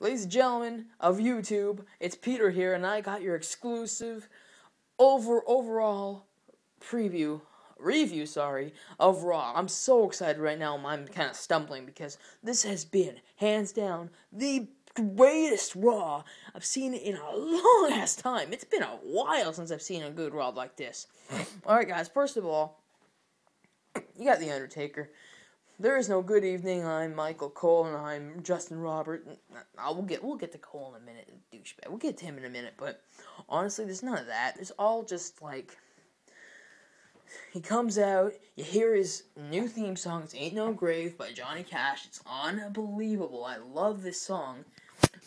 Ladies and gentlemen of YouTube, it's Peter here, and I got your exclusive overall review of Raw. I'm so excited right now. I'm kind of stumbling because this has been, hands down, the greatest Raw I've seen in a long ass time. It's been a while since I've seen a good Raw like this. Alright guys, first of all, you got The Undertaker. There is no good evening. I'm Michael Cole, and I'm Justin Robert. We'll get to Cole in a minute, douchebag. We'll get to him in a minute, but honestly, there's none of that. It's all just like, he comes out, you hear his new theme song, it's Ain't No Grave by Johnny Cash. It's unbelievable. I love this song,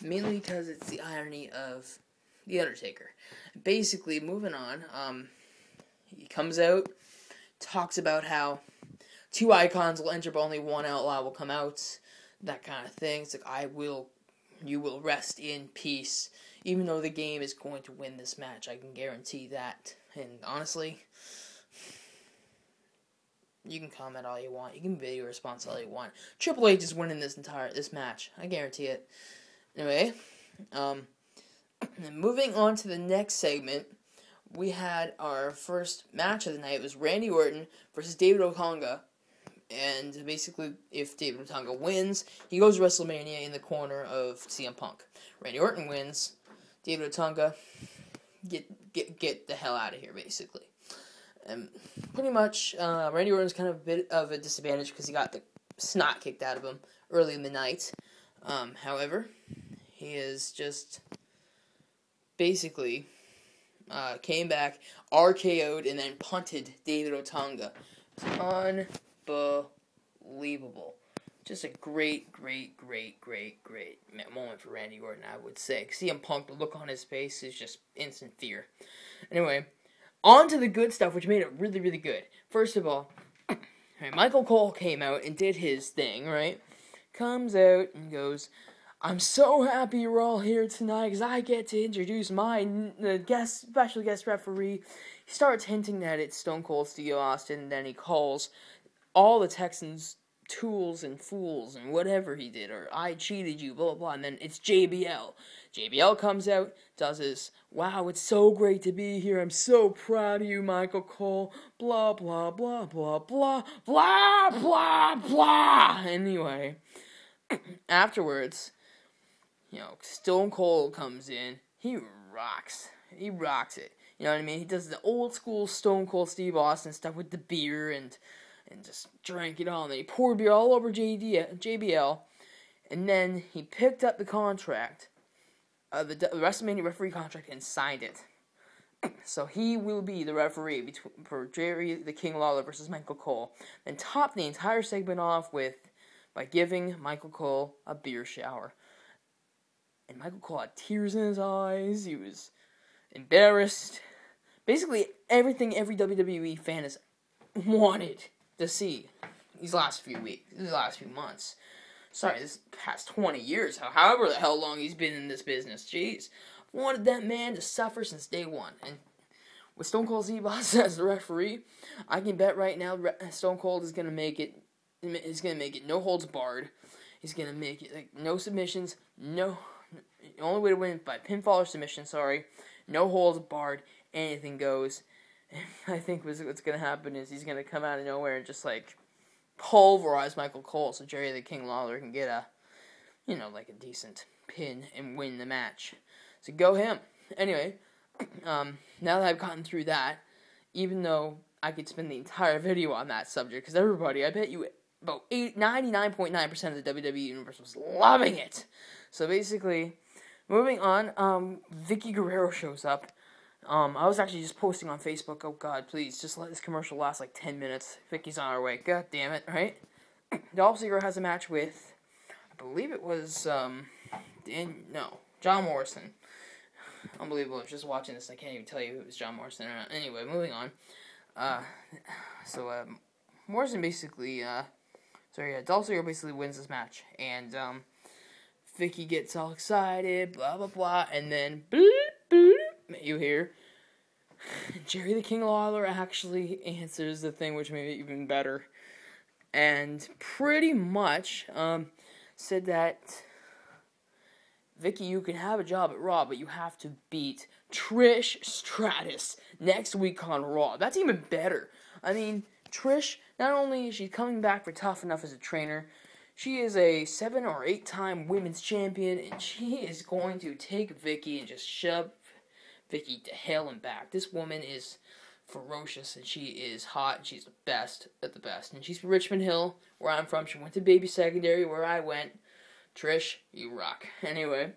mainly because it's the irony of The Undertaker. Basically, moving on, he comes out, talks about how 2 icons will enter, but only 1 outlaw will come out. That kind of thing. It's like, you will rest in peace. Even though the game is going to win this match, I can guarantee that. And honestly, you can comment all you want. You can video response all you want. Triple H is winning this match. I guarantee it. Anyway, moving on to the next segment, we had our first match of the night. It was Randy Orton versus David Otunga. And basically, if David Otunga wins, he goes to WrestleMania in the corner of CM Punk. Randy Orton wins, David Otunga, get the hell out of here, basically. And pretty much, Randy Orton's kind of a bit of a disadvantage because he got the snot kicked out of him early in the night. However, he is just basically came back, RKO'd, and then punted David Otunga. Unbelievable. Just a great moment for Randy Orton, I would say. CM Punk, the look on his face is just instant fear. Anyway, on to the good stuff, which made it really, really good. First of all, Michael Cole came out and did his thing, right? Comes out and goes, I'm so happy you're all here tonight because I get to introduce my special guest referee. He starts hinting that it's Stone Cold Steve Austin, and then he calls all the Texans tools and fools and whatever he did, or I cheated you, blah, blah, blah, and then it's JBL. JBL comes out, does his, wow, it's so great to be here, I'm so proud of you, Michael Cole, blah, blah, blah, blah, blah, blah, blah, blah. Anyway, afterwards, Stone Cold comes in, he rocks it, you know what I mean? He does the old school Stone Cold Steve Austin stuff with the beer and just drank it all. And then he poured beer all over JBL. And then he picked up the contract, the WrestleMania referee contract, and signed it. So he will be the referee for Jerry the King Lawler versus Michael Cole. Then top the entire segment off by giving Michael Cole a beer shower. And Michael Cole had tears in his eyes. He was embarrassed. Basically, everything every WWE fan has wanted to see these last few months. Sorry, this past 20 years, however the hell long he's been in this business. Jeez. I've wanted that man to suffer since day one. And with Stone Cold Steve Austin as the referee, I can bet right now Stone Cold is going to make it no holds barred. He's going to make it like no submissions, the only way to win is by pinfall or submission, no holds barred, anything goes. I think what's going to happen is he's going to come out of nowhere and just, pulverize Michael Cole so Jerry the King Lawler can get a decent pin and win the match. So go him. Anyway, now that I've gotten through that, even though I could spend the entire video on that subject, because everybody, I bet you about 99.9% of the WWE Universe was loving it. So basically, moving on, Vicky Guerrero shows up. I was actually just posting on Facebook, oh god, please, just let this commercial last 10 minutes. Vicky's on her way. God damn it, right? Dolph Ziggler has a match with, I believe it was, John Morrison. Unbelievable, just watching this, I can't even tell you if it was John Morrison or not. Anyway, moving on. Morrison basically, Dolph Ziggler basically wins this match, and, Vicky gets all excited, blah, blah, blah, and then, bloop, bloop, you hear Jerry the King Lawler actually answers the thing, which made it even better, and pretty much said that Vicky, you can have a job at Raw, but you have to beat Trish Stratus next week on Raw. That's even better. I mean, Trish, not only is she coming back for Tough Enough as a trainer, she is a 7 or 8 time women's champion, and she is going to take Vicky and just shove Vicky to hell and back. This woman is ferocious, and she is hot, and she's the best at the best. And she's from Richmond Hill, where I'm from. She went to Baby Secondary, where I went. Trish, you rock. Anyway,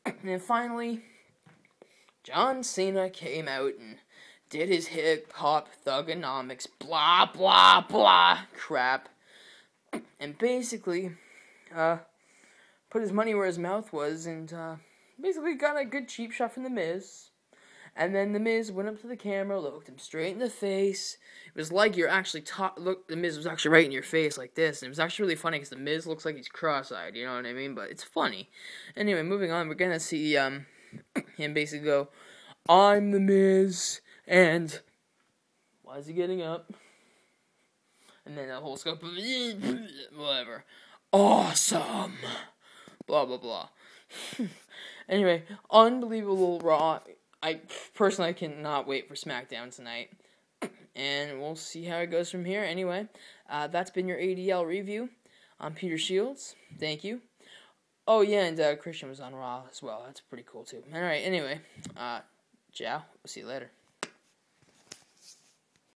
and then finally, John Cena came out and did his hip-hop thugonomics, blah, blah, blah crap. And basically, put his money where his mouth was, and basically got a good cheap shot from The Miz. And then The Miz went up to the camera, looked him straight in the face. It was like you're actually look. The Miz was actually right in your face like this, and it was actually really funny because The Miz looks like he's cross-eyed. You know what I mean? But it's funny. Anyway, moving on, we're gonna see him basically go, "I'm The Miz," and why is he getting up? And then the whole scope, whatever. Awesome. Blah blah blah. Anyway, unbelievable Raw. I personally cannot wait for SmackDown tonight. And we'll see how it goes from here. Anyway, that's been your ADL review. I'm Peter Shields. Thank you. Oh, yeah, and Christian was on Raw as well. That's pretty cool, too. All right, anyway. Ciao. We'll see you later.